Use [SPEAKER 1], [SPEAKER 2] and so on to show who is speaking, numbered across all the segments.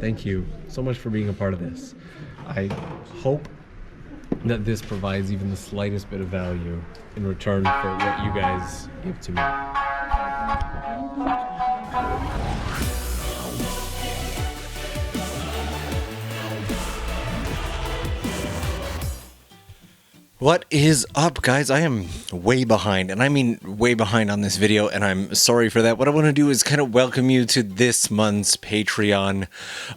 [SPEAKER 1] Thank you so much for being a part of this. I hope that this provides even the slightest bit of value in return for what you guys give to me.
[SPEAKER 2] What is up, guys? I am way behind, and I mean way behind on this video, and I'm sorry for that. What I want to do is kind of welcome you to this month's Patreon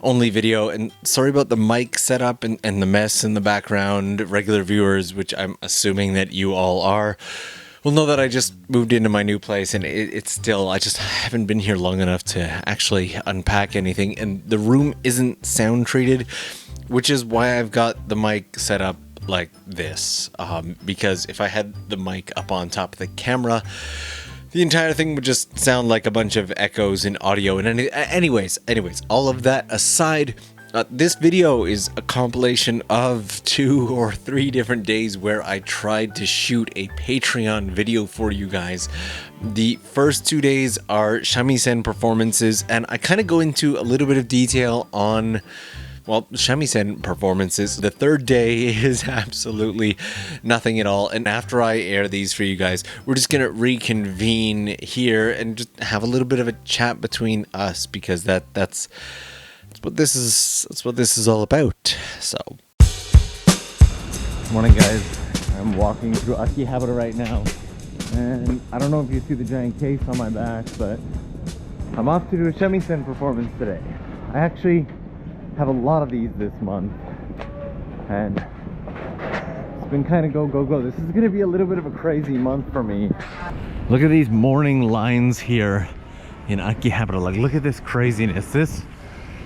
[SPEAKER 2] only video, and sorry about the mic setup and the mess in the background. Regular viewers, which I'm assuming that you all are, will know that I just moved into my new place, and it's still, I just haven't been here long enough to actually unpack anything, and the room isn't sound treated, which is why I've got the mic set up like this, because if I had the mic up on top of the camera, the entire thing would just sound like a bunch of echoes in audio. And anyways, all of that aside, this video is a compilation of 2 or 3 different days where I tried to shoot a Patreon video for you guys. The first 2 days are Shamisen performances, and I kind of go into a little bit of detail on, well, Shamisen performances. The third day is absolutely nothing at all. And after I air these for you guys, we're just going to reconvene here and just have a little bit of a chat between us, because that's what this is all about. So,
[SPEAKER 3] morning, guys. I'm walking through Akihabara right now, and I don't know if you see the giant case on my back, but I'm off to do a Shamisen performance today. I actually have a lot of these this month, and it's been kind of go. This is gonna be a little bit of a crazy month for me. Look at these morning lines here in Akihabara. Like, look at this craziness. This,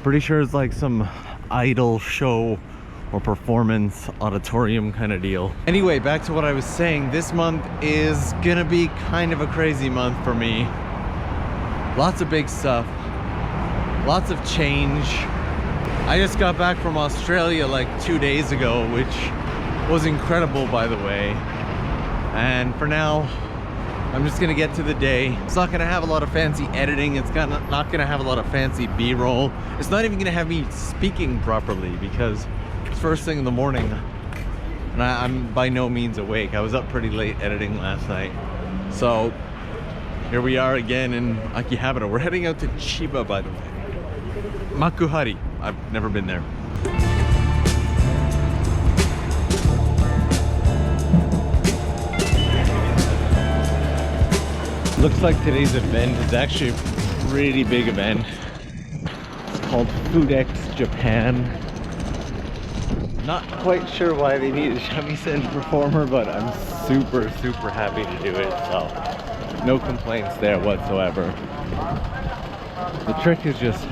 [SPEAKER 3] pretty sure, is like some idol show or performance auditorium kind of deal. Anyway, back to what I was saying. This month is gonna be kind of a crazy month for me. Lots of big stuff, lots of change. I just got back from Australia like 2 days ago, which was incredible, by the way. And for now, I'm just gonna get to the day. It's not gonna have a lot of fancy editing. It's not gonna have a lot of fancy B-roll. It's not even gonna have me speaking properly, because it's first thing in the morning and I'm by no means awake. I was up pretty late editing last night. So here we are again in Akihabara. We're heading out to Chiba, by the way. Makuhari. I've never been there. Looks like today's event is actually a pretty big event. It's called FoodX Japan. Not quite sure why they need a Shamisen performer, but I'm super happy to do it, so no complaints there whatsoever. The trick is just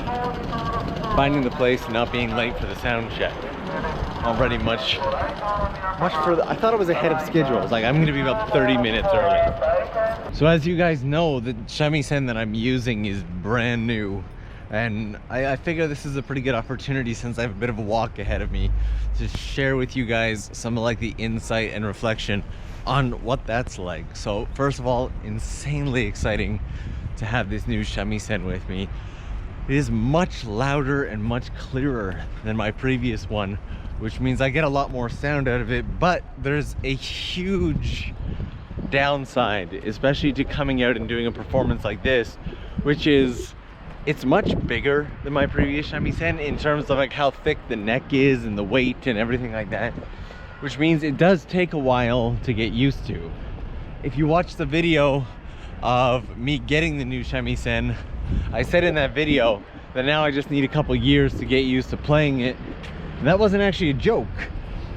[SPEAKER 3] finding the place and not being late for the sound check. Already much further. I thought it was ahead of schedule. I was like, I'm gonna be about 30 minutes early. So as you guys know, the Shamisen that I'm using is brand new, and I figure this is a pretty good opportunity, since I have a bit of a walk ahead of me, to share with you guys some of like the insight and reflection on what that's like. So first of all, insanely exciting to have this new Shamisen with me. It is much louder and much clearer than my previous one, which means I get a lot more sound out of it, but there's a huge downside, especially to coming out and doing a performance like this, which is it's much bigger than my previous Shamisen in terms of like how thick the neck is and the weight and everything like that, which means it does take a while to get used to. If you watch the video of me getting the new Shamisen, I said in that video that now I just need a couple years to get used to playing it. And that wasn't actually a joke.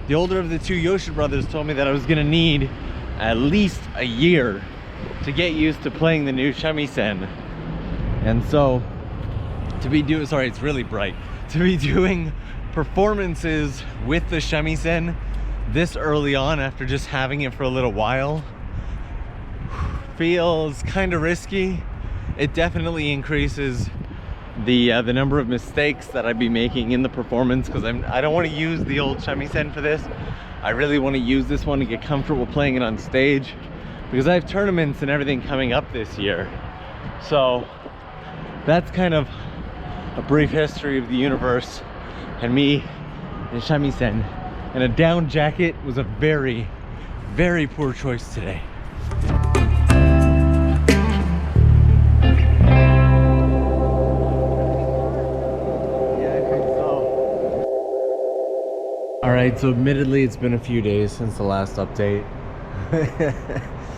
[SPEAKER 3] The older of the 2 Yoshi brothers told me that I was gonna need at least a year to get used to playing the new Shamisen. And so to be doing, sorry, it's really bright, to be doing performances with the Shamisen this early on after just having it for a little while feels kind of risky. It definitely increases the number of mistakes that I'd be making in the performance, because I don't want to use the old Shamisen for this. I really want to use this one to get comfortable playing it on stage, because I have tournaments and everything coming up this year. So that's kind of a brief history of the universe and me and Shamisen. And a down jacket was a very, very poor choice today. Alright, so admittedly it's been a few days since the last update.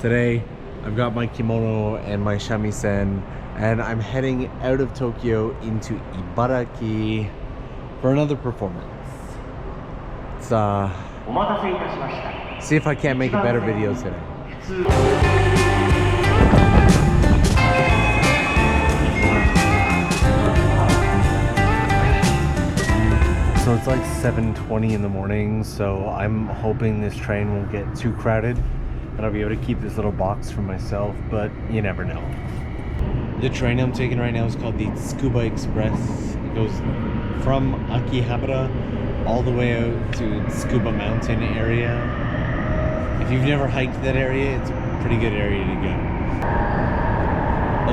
[SPEAKER 3] Today I've got my kimono and my shamisen and I'm heading out of Tokyo into Ibaraki for another performance. Let's see if I can't make a better video today. So it's like 7:20 in the morning, so I'm hoping this train won't get too crowded and I'll be able to keep this little box for myself, but you never know. The train I'm taking right now is called the Tsukuba Express. It goes from Akihabara all the way out to Tsukuba Mountain area. If you've never hiked that area, it's a pretty good area to go.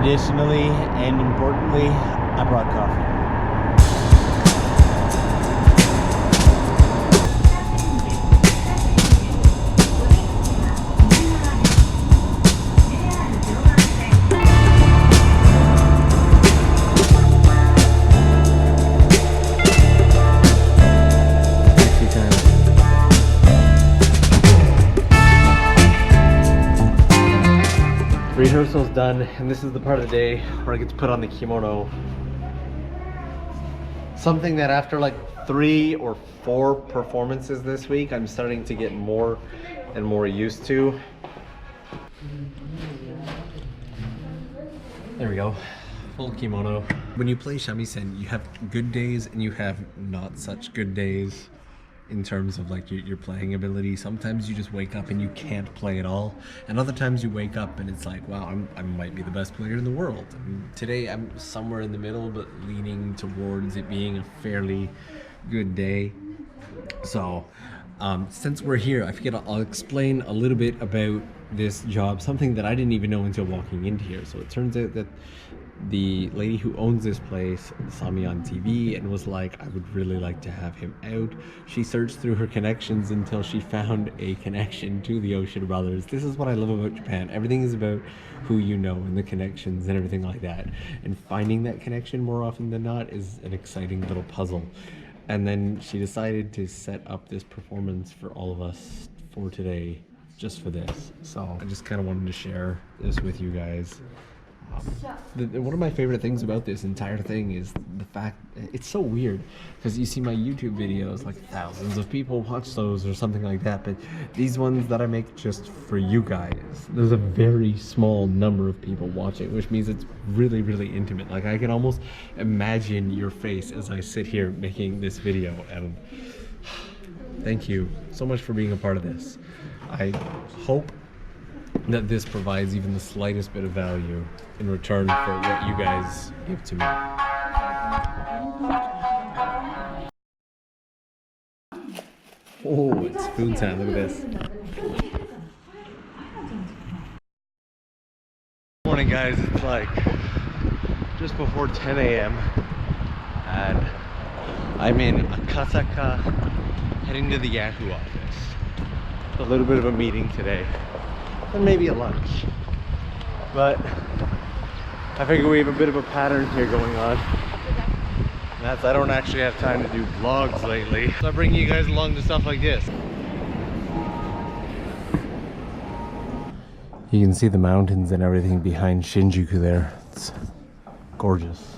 [SPEAKER 3] Additionally, and importantly, I brought coffee. Rehearsal's done, and this is the part of the day where I get to put on the kimono. Something that after like 3 or 4 performances this week, I'm starting to get more and more used to. There we go, full kimono. When you play shamisen, you have good days and you have not such good days in terms of like your playing ability. Sometimes you just wake up and you can't play at all, and other times you wake up and it's like, wow, I might be the best player in the world. And today I'm somewhere in the middle, but leaning towards it being a fairly good day. So since we're here, I figured I'll explain a little bit about this job, something that I didn't even know until walking into here. So it turns out that the lady who owns this place saw me on TV and was like, I would really like to have him out. She searched through her connections until she found a connection to the Ocean Brothers. This is what I love about Japan. Everything is about who you know and the connections and everything like that. And finding that connection more often than not is an exciting little puzzle. And then she decided to set up this performance for all of us for today, just for this. So I just kind of wanted to share this with you guys. One of my favorite things about this entire thing is the fact it's so weird, because you see my YouTube videos, like thousands of people watch those or something like that, but these ones that I make just for you guys, there's a very small number of people watching, which means it's really, really intimate. Like I can almost imagine your face as I sit here making this video, and thank you so much for being a part of this. I hope that this provides even the slightest bit of value in return for what you guys give to me. Oh, it's food time, look at this. Morning guys, it's like just before 10 a.m. and I'm in Akasaka heading to the Yahoo office. A little bit of a meeting today. And maybe a lunch, but I figure we have a bit of a pattern here going on, and that's I don't actually have time to do vlogs lately, so I bring you guys along to stuff like this. You can see the mountains and everything behind Shinjuku there. It's gorgeous.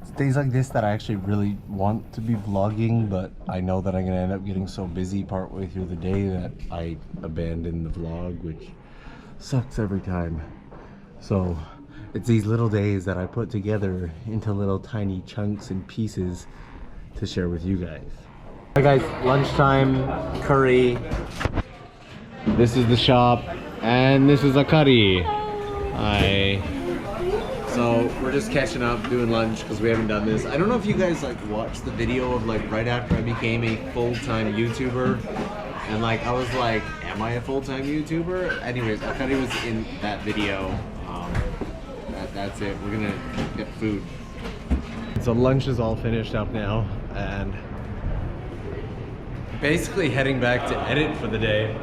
[SPEAKER 3] It's days like this that I actually really want to be vlogging, but I know that I'm gonna end up getting so busy partway through the day that I abandon the vlog, which sucks every time. So it's these little days that I put together into little tiny chunks and pieces to share with you guys. Hi guys, lunchtime, curry. This is the shop, and this is a curry. Hi. So we're just catching up, doing lunch, because we haven't done this. I don't know if you guys like watched the video of like right after I became a full-time YouTuber, and like I was like, am I a full-time YouTuber? Anyways, Akari was in that video that
[SPEAKER 1] that's it. We're gonna get food. So lunch is all finished up now, and basically heading back to edit for the day.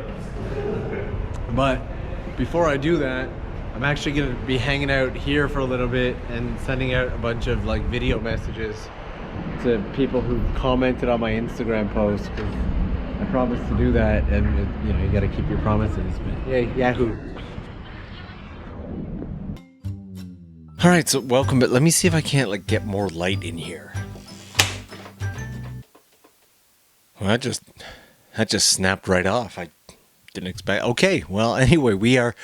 [SPEAKER 1] But before I do that, I'm actually gonna be hanging out here for a little bit and sending out a bunch of like video messages to people who commented on my Instagram post, because I promised to do that, and you know, you gotta keep your promises. But yay, Yahoo!
[SPEAKER 2] All right, so welcome, but let me see if I can't like get more light in here. Well, that just snapped right off. I didn't expect. Okay, well, anyway, we are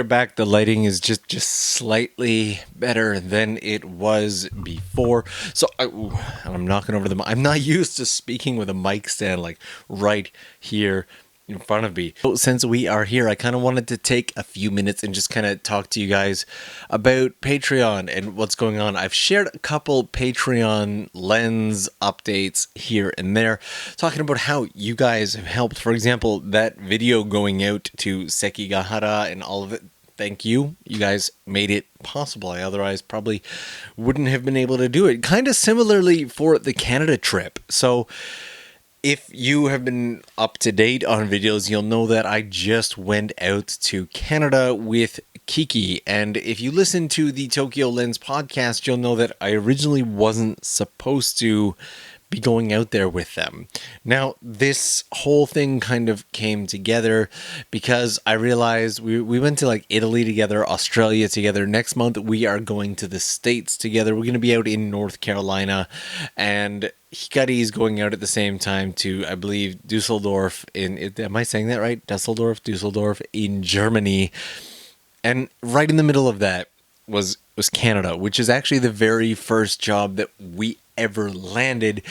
[SPEAKER 2] back. The lighting is just slightly better than it was before. So I'm knocking over the. I'm not used to speaking with a mic stand like right here in front of me. So since we are here, I kind of wanted to take a few minutes and just kind of talk to you guys about Patreon and what's going on. I've shared a couple Patreon lens updates here and there, talking about how you guys have helped. For example, that video going out to Sekigahara and all of it. Thank you. You guys made it possible. I otherwise probably wouldn't have been able to do it. Kind of similarly for the Canada trip. So if you have been up to date on videos, you'll know that I just went out to Canada with Kiki. And if you listen to the Tokyo Lens podcast, you'll know that I originally wasn't supposed to be going out there with them. Now, this whole thing kind of came together because I realized we went to like Italy together, Australia together. Next month, we are going to the States together. We're going to be out in North Carolina, and Hikari is going out at the same time to, I believe, Dusseldorf am I saying that right? Dusseldorf in Germany. And right in the middle of that was Canada, which is actually the very first job that we ever landed,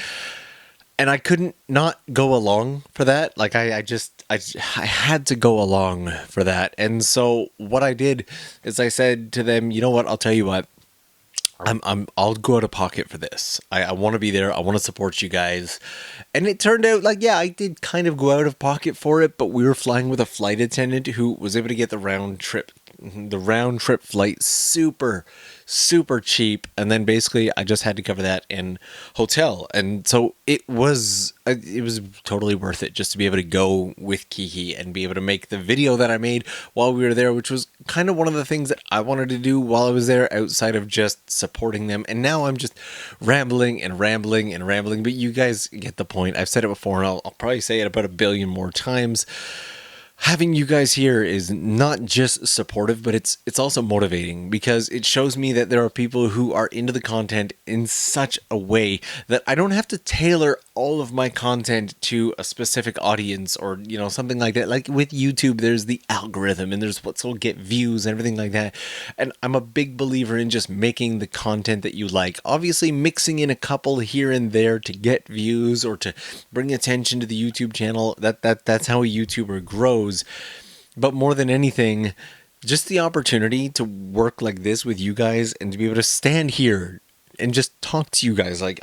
[SPEAKER 2] and I couldn't not go along for that. Like I had to go along for that. And so what I did is I said to them, you know what, I'll tell you what, I'll go out of pocket for this. I want to be there. I want to support you guys. And it turned out like, yeah, I did kind of go out of pocket for it, but we were flying with a flight attendant who was able to get the round trip flight super cheap, and then basically I just had to cover that in hotel. And so it was totally worth it just to be able to go with Kiki and be able to make the video that I made while we were there, which was kind of one of the things that I wanted to do while I was there outside of just supporting them. And now I'm just rambling, but you guys get the point. I've said it before, and I'll probably say it about a billion more times. Having you guys here is not just supportive, but it's also motivating, because it shows me that there are people who are into the content in such a way that I don't have to tailor all of my content to a specific audience or, you know, something like that. Like with YouTube, there's the algorithm and there's what's will get views and everything like that. And I'm a big believer in just making the content that you like. Obviously, mixing in a couple here and there to get views or to bring attention to the YouTube channel. That's how a YouTuber grows. But more than anything, just the opportunity to work like this with you guys and to be able to stand here and just talk to you guys. Like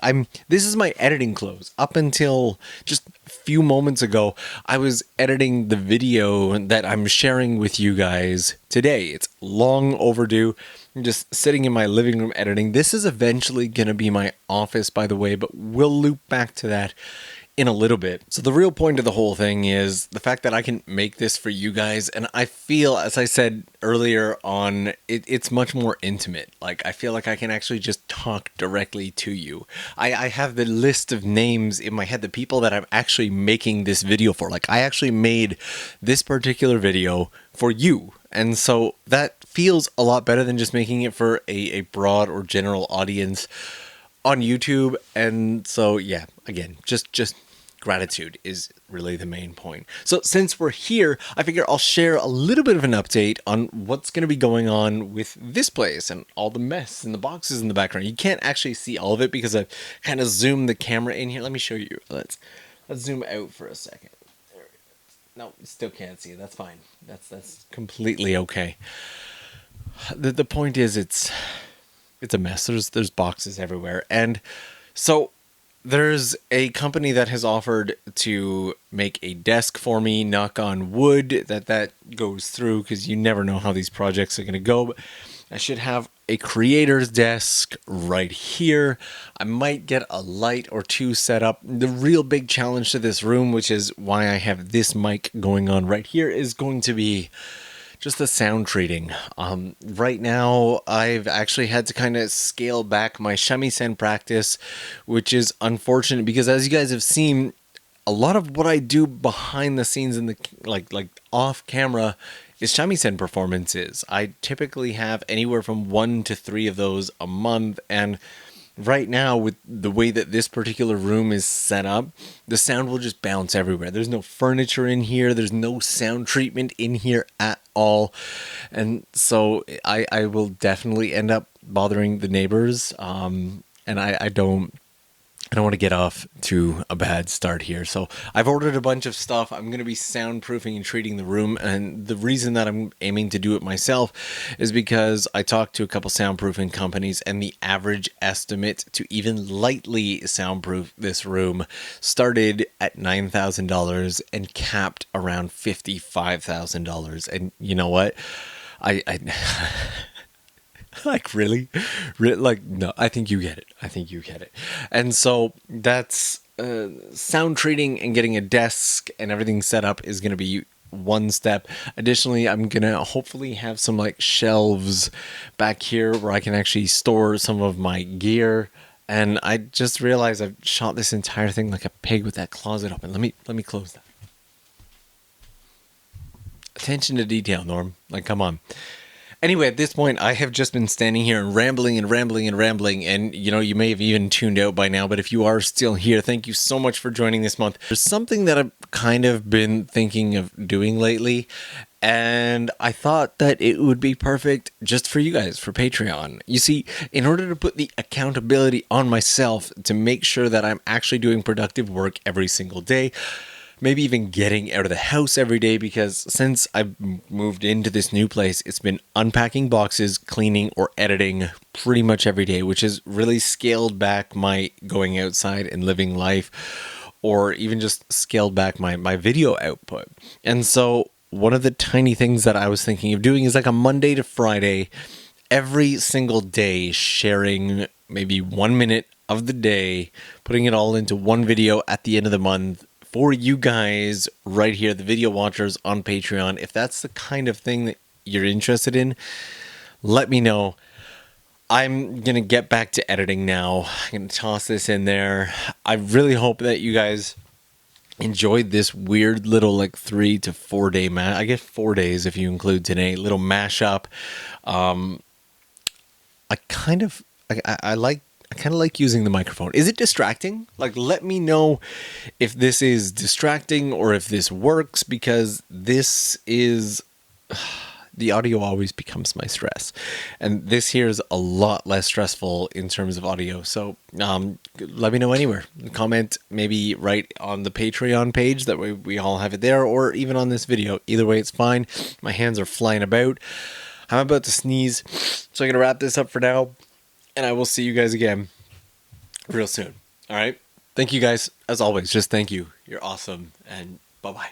[SPEAKER 2] this is my editing clothes. Up until just a few moments ago, I was editing the video that I'm sharing with you guys today. It's long overdue. I'm just sitting in my living room editing. This is eventually going to be my office, by the way, but we'll loop back to that in a little bit. So the real point of the whole thing is the fact that I can make this for you guys, and I feel, as I said earlier on, it's much more intimate. Like I feel like I can actually just talk directly to you. I have the list of names in my head, the people that I'm actually making this video for. Like I actually made this particular video for you, and so that feels a lot better than just making it for a broad or general audience on YouTube. And so yeah, again, just gratitude is really the main point. So since we're here, I figure I'll share a little bit of an update on what's going to be going on with this place and all the mess and the boxes in the background. You can't actually see all of it because I've kind of zoomed the camera in here. Let me show you. Let's zoom out for a second. There we go. No, still can't see it. That's fine. That's completely okay. The point is it's a mess. There's boxes everywhere. And so there's a company that has offered to make a desk for me, knock on wood that goes through, because you never know how these projects are going to go. I should have a creator's desk right here. I might get a light or two set up. The real big challenge to this room, which is why I have this mic going on right here, is going to be just the sound treating. Right now, I've actually had to kind of scale back my Shamisen practice, which is unfortunate because, as you guys have seen, a lot of what I do behind the scenes in the like off camera is shamisen performances. I typically have anywhere from 1 to 3 of those a month, and right now, with the way that this particular room is set up, the sound will just bounce everywhere. There's no furniture in here. There's no sound treatment in here at all. And so I will definitely end up bothering the neighbors. And I don't want to get off to a bad start here. So I've ordered a bunch of stuff. I'm going to be soundproofing and treating the room. And the reason that I'm aiming to do it myself is because I talked to a couple soundproofing companies, and the average estimate to even lightly soundproof this room started at $9,000 and capped around $55,000. And you know what? I like, really? Like, no, I think you get it. And so that's sound treating and getting a desk and everything set up is going to be one step. Additionally, I'm going to hopefully have some like shelves back here where I can actually store some of my gear. And I just realized I've shot this entire thing like a pig with that closet open. Let me close that. Attention to detail, Norm. Like, come on. Anyway, at this point, I have just been standing here and rambling, and you know, you may have even tuned out by now, but if you are still here, thank you so much for joining this month. There's something that I've kind of been thinking of doing lately, and I thought that it would be perfect just for you guys, for Patreon. You see, in order to put the accountability on myself to make sure that I'm actually doing productive work every single day, maybe even getting out of the house every day, because since I've moved into this new place, it's been unpacking boxes, cleaning, or editing pretty much every day, which has really scaled back my going outside and living life, or even just scaled back my video output. And so one of the tiny things that I was thinking of doing is like a Monday to Friday, every single day, sharing maybe 1 minute of the day, putting it all into one video at the end of the month, for you guys right here, the video watchers on Patreon. If that's the kind of thing that you're interested in, let me know. I'm going to get back to editing now. I'm going to toss this in there. I really hope that you guys enjoyed this weird little like 3 to 4 day I guess 4 days if you include today, little mashup. I kind of like using the microphone. Is it distracting? Like, let me know if this is distracting or if this works, because this is the audio always becomes my stress, and this here is a lot less stressful in terms of audio. So let me know anywhere. Comment, maybe right on the Patreon page, that way we all have it there, or even on this video. Either way, it's fine. My hands are flying about. I'm about to sneeze, so I'm gonna wrap this up for now, and I will see you guys again real soon. All right? Thank you guys. As always, just thank you. You're awesome. And bye-bye.